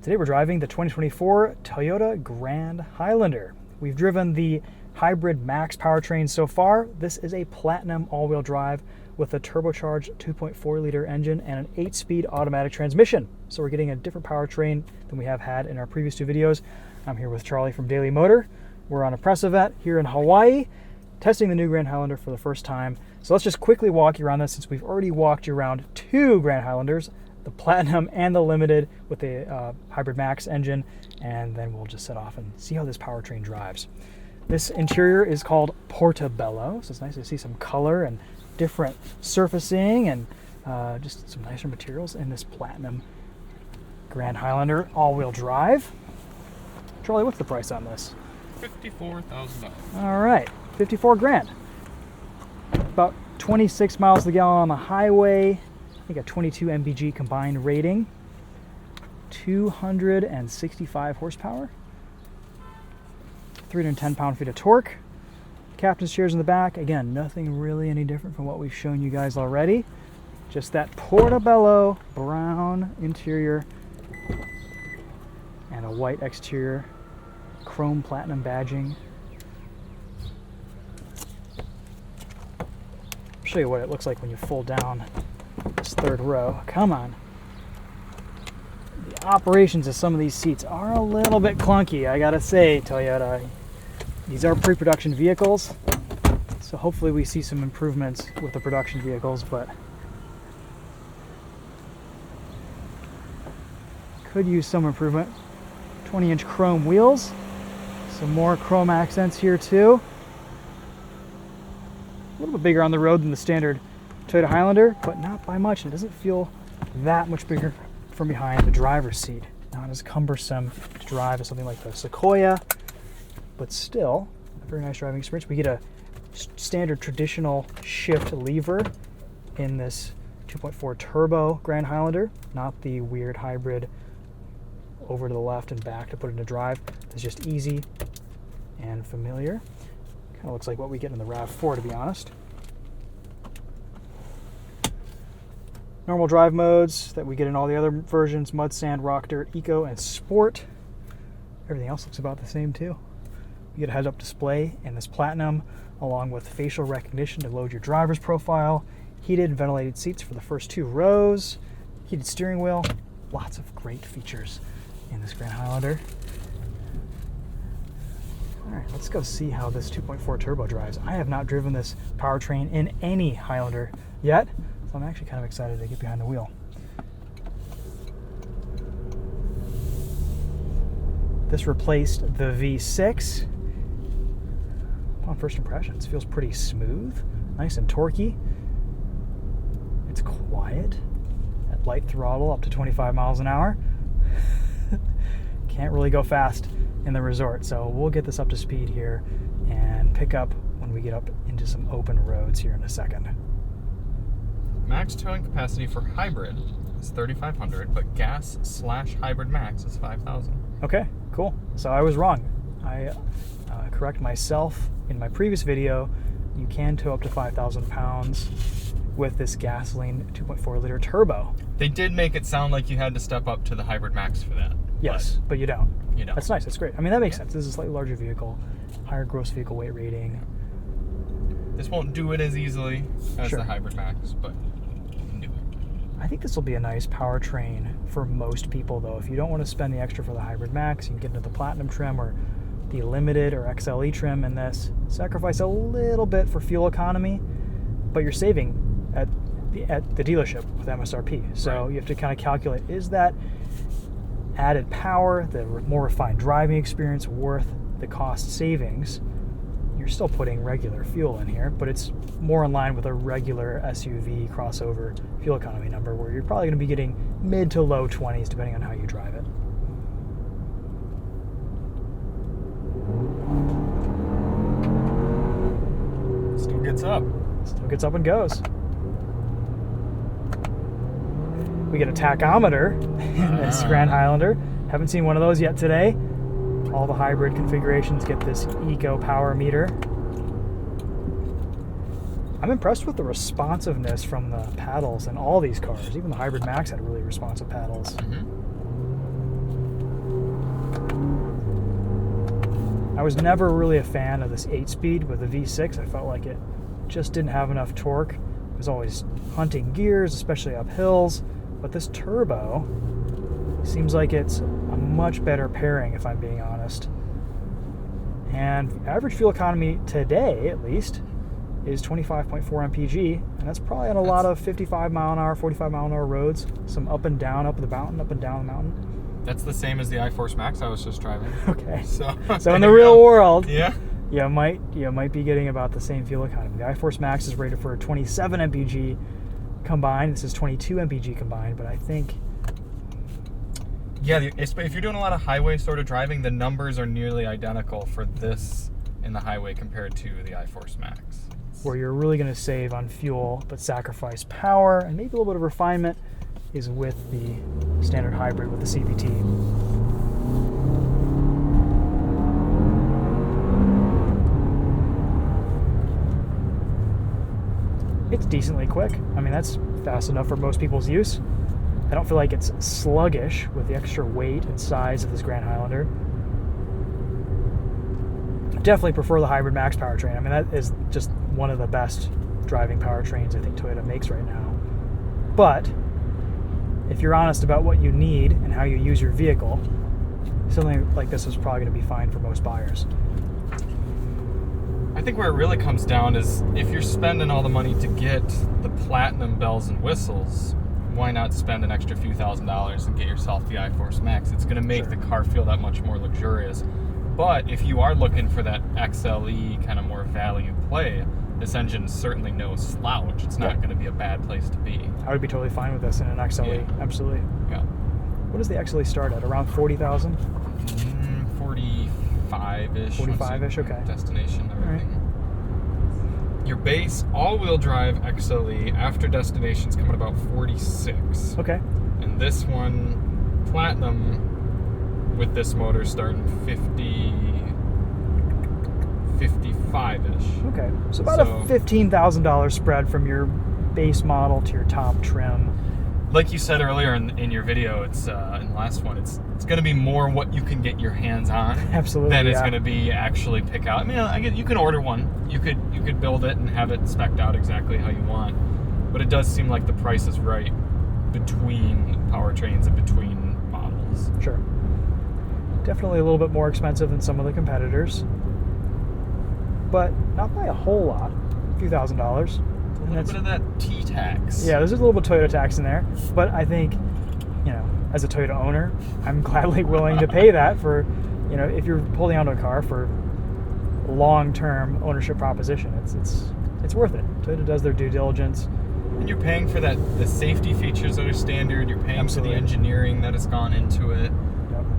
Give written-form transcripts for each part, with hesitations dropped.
Today we're driving the 2024 Toyota Grand Highlander. We've driven the Hybrid Max powertrain so far. This is a Platinum all-wheel drive with a turbocharged 2.4-liter engine and an 8-speed automatic transmission. So we're getting a different powertrain than we have had in our previous two videos. I'm here with Charlie from Daily Motor. We're on a press event here in Hawaii, testing the new Grand Highlander for the first time. So let's just quickly walk you around this since we've already walked you around two Grand Highlanders, the Platinum and the Limited with the Hybrid Max engine, and then we'll just set off and see how this powertrain drives. This interior is called Portobello, so it's nice to see some color and different surfacing and just some nicer materials in this Platinum Grand Highlander all-wheel drive. Charlie, what's the price on this? $54,000. All right, 54 grand. About 26 miles to the gallon on the highway. I think a 22 mpg combined rating. 265 horsepower. 310 pound-feet of torque. Captain's chairs in the back. Again, nothing really any different from what we've shown you guys already. Just that Portobello brown interior and a white exterior. Chrome platinum badging. I'll show you what it looks like when you fold down this third row. Come on. The operations of some of these seats are a little bit clunky, I gotta say, Toyota. These are pre-production vehicles, so hopefully we see some improvements with the production vehicles, but could use some improvement. 20-inch chrome wheels. Some more chrome accents here too. A little bit bigger on the road than the standard Toyota Highlander, but not by much. It doesn't feel that much bigger from behind the driver's seat. Not as cumbersome to drive as something like the Sequoia, but still a very nice driving experience. We get a standard traditional shift lever in this 2.4 turbo Grand Highlander, not the weird hybrid over to the left and back to put it into drive. It's just easy and familiar. Kind of looks like what we get in the RAV4, to be honest. Normal drive modes that we get in all the other versions: mud, sand, rock, dirt, eco, and sport. Everything else looks about the same too. You get a heads-up display in this Platinum, along with facial recognition to load your driver's profile, heated and ventilated seats for the first two rows, heated steering wheel. Lots of great features in this Grand Highlander. All right, let's go see how this 2.4 turbo drives. I have not driven this powertrain in any Highlander yet, so I'm actually kind of excited to get behind the wheel. This replaced the V6. Upon first impressions, feels pretty smooth, nice and torquey. It's quiet at light throttle up to 25 miles an hour. Can't really go fast in the resort, so we'll get this up to speed here and pick up when we get up into some open roads here in a second. Max towing capacity for hybrid is 3,500, but gas/hybrid max is 5,000. Okay, cool. So I was wrong. I correct myself in my previous video. You can tow up to 5,000 pounds with this gasoline 2.4-liter turbo. They did make it sound like you had to step up to the hybrid max for that. Yes, but you don't. You don't. That's nice. That's great. I mean, that makes sense. This is a slightly larger vehicle, higher gross vehicle weight rating. This won't do it as easily as Sure. the hybrid max, but you can do it. I think this will be a nice powertrain for most people, though. If you don't want to spend the extra for the Hybrid Max, you can get into the Platinum trim or the Limited or XLE trim in this. Sacrifice a little bit for fuel economy, but you're saving at the dealership with MSRP. So You have to kind of calculate, is that added power, the more refined driving experience worth the cost savings? You're still putting regular fuel in here, but it's more in line with a regular SUV crossover fuel economy number, where you're probably going to be getting mid to low 20s depending on how you drive it. Still gets up. Still gets up and goes. We get a tachometer in this Grand Highlander. Haven't seen one of those yet today. All the hybrid configurations get this eco power meter. I'm impressed with the responsiveness from the paddles in all these cars. Even the Hybrid Max had really responsive paddles. Mm-hmm. I was never really a fan of this 8-speed with the V6. I felt like it just didn't have enough torque. I was always hunting gears, especially up hills. But this turbo seems like it's a much better pairing, if I'm being honest. And average fuel economy today, at least, is 25.4 mpg, and that's probably on a lot of 55 mile an hour, 45 mile an hour roads. Some up and down, up the mountain, up and down the mountain. That's the same as the iForce Max I was just driving. Okay. So in the real world, yeah, you might be getting about the same fuel economy. The iForce Max is rated for 27 mpg combined. This is 22 mpg combined, but I think... Yeah, if you're doing a lot of highway sort of driving, the numbers are nearly identical for this in the highway compared to the iForce Max. Where you're really going to save on fuel but sacrifice power and maybe a little bit of refinement is with the standard hybrid with the CVT. It's decently quick. I mean, that's fast enough for most people's use. I don't feel like it's sluggish with the extra weight and size of this Grand Highlander. Definitely prefer the Hybrid Max powertrain. I mean, that is just one of the best driving powertrains I think Toyota makes right now. But if you're honest about what you need and how you use your vehicle, something like this is probably going to be fine for most buyers. I think where it really comes down is if you're spending all the money to get the platinum bells and whistles, why not spend an extra few $1,000s and get yourself the iForce Max? It's going to make the car feel that much more luxurious. But if you are looking for that XLE kind of more value play, this engine's certainly no slouch. It's not going to be a bad place to be. I would be totally fine with this in an XLE. Yeah. Absolutely. Yeah. What does the XLE start at? Around 40,000? 45-ish. 45-ish, okay. Destination, everything. Your base all-wheel drive XLE after destination's coming about 46. Okay. And this one, platinum, with this motor starting 55-ish. Okay. So about a $15,000 spread from your base model to your top trim. Like you said earlier in your video, it's in the last one, it's going to be more what you can get your hands on. Absolutely. Than it's going to be actually pick out. I mean, you can order one. You could build it and have it spec'd out exactly how you want. But it does seem like the price is right between powertrains and between models. Sure. Definitely a little bit more expensive than some of the competitors, but not by a whole lot. A few $1,000s. A little bit of that T-tax. Yeah, there's a little bit of Toyota tax in there, but I think, as a Toyota owner, I'm gladly willing to pay that for, if you're holding onto a car for a long-term ownership proposition, it's worth it. Toyota does their due diligence. And you're paying for the safety features that are standard. You're paying for the engineering that has gone into it.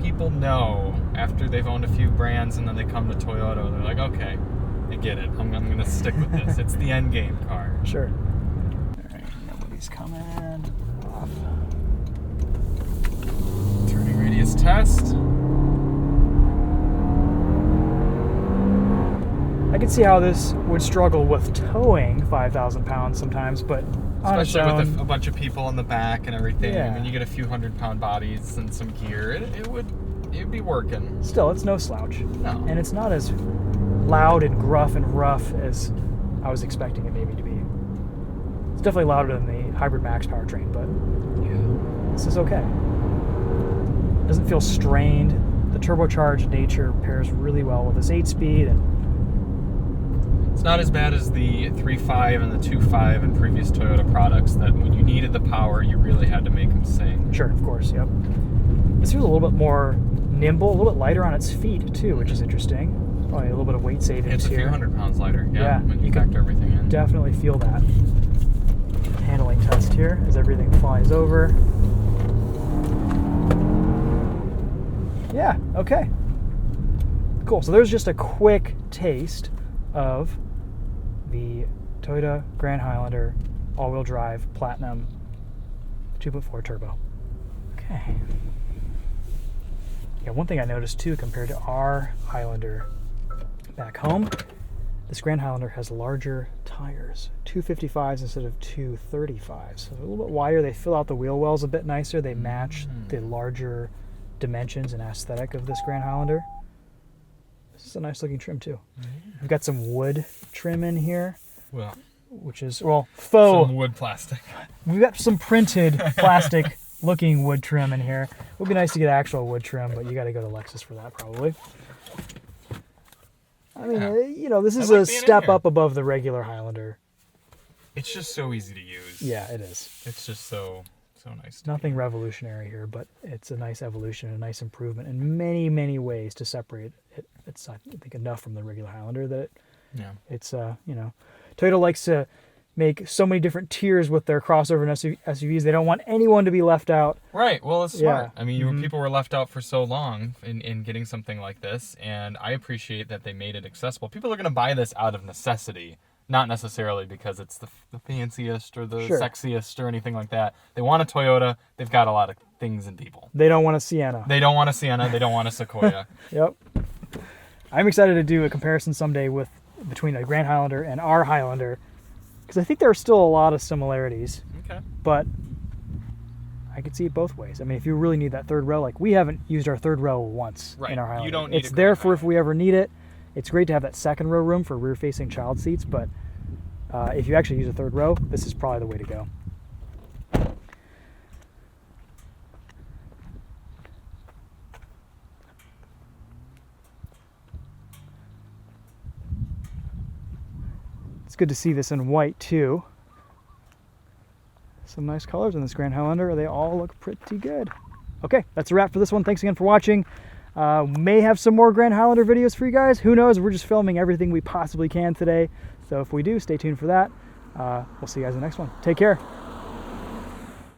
People know after they've owned a few brands and then they come to Toyota, they're like, okay, I get it. I'm going to stick with this. It's the end game car. Sure. All right, nobody's coming off. Turning radius test. I could see how this would struggle with towing 5,000 pounds sometimes, but especially with a bunch of people in the back and everything. Yeah. When you get a few 100-pound bodies and some gear, it would be working. Still, it's no slouch. No. And it's not as loud and gruff and rough as I was expecting it maybe to be. It's definitely louder than the Hybrid Max powertrain, but this is okay. Doesn't feel strained. The turbocharged nature pairs really well with this 8-speed, and it's not as bad as the 3.5 and the 2.5 and previous Toyota products that when you needed the power, you really had to make them sing. Sure, of course, yep. This feels a little bit more nimble, a little bit lighter on its feet too, which is interesting. Probably a little bit of weight savings it's here. It's a few 100 pounds lighter, when you can factor everything in. Definitely feel that. Handling test here as everything flies over. Yeah, okay. Cool, so there's just a quick taste of the Toyota Grand Highlander all-wheel drive Platinum 2.4 turbo. Okay. Yeah, one thing I noticed too compared to our Highlander back home, this Grand Highlander has larger tires, 255s instead of 235s. So they're a little bit wider. They fill out the wheel wells a bit nicer. They match the larger dimensions and aesthetic of this Grand Highlander. This is a nice looking trim too. We've got some wood trim in here, Well, which is, well, faux. some wood plastic. We've got some printed plastic looking wood trim in here. It would be nice to get actual wood trim, but you got to go to Lexus for that probably. I mean, Yeah. you know, this is I like a being in step here. up above the regular Highlander. It's just so easy to use. Yeah, it is. It's just so nice. Nothing revolutionary here, but it's a nice evolution, a nice improvement in many, many ways to separate it. It's, I think, enough from the regular Highlander that Yeah. it's, you know, Toyota likes to make so many different tiers with their crossover and SUVs. They don't want anyone to be left out. Right. Well, it's smart. Yeah. I mean, people were left out for so long in getting something like this, and I appreciate that they made it accessible. People are going to buy this out of necessity, not necessarily because it's the fanciest or the Sure. sexiest or anything like that. They want a Toyota. They've got a lot of things in people. They don't want a Sienna. They don't want a Sienna. They don't want a Sequoia. Yep. I'm excited to do a comparison someday between a Grand Highlander and our Highlander, because I think there are still a lot of similarities, Okay. but I could see it both ways. I mean, if you really need that third row, like we haven't used our third row once Right. in our Highlander. You don't need it's a there Grand for if we ever need it. It's great to have that second row room for rear-facing child seats, but if you actually use a third row, this is probably the way to go. It's good to see this in white too. Some nice colors in this Grand Highlander. They all look pretty good. Okay, that's a wrap for this one. Thanks again for watching. May have some more Grand Highlander videos for you guys. Who knows? We're just filming everything we possibly can today. So if we do, stay tuned for that. We'll see you guys in the next one. Take care.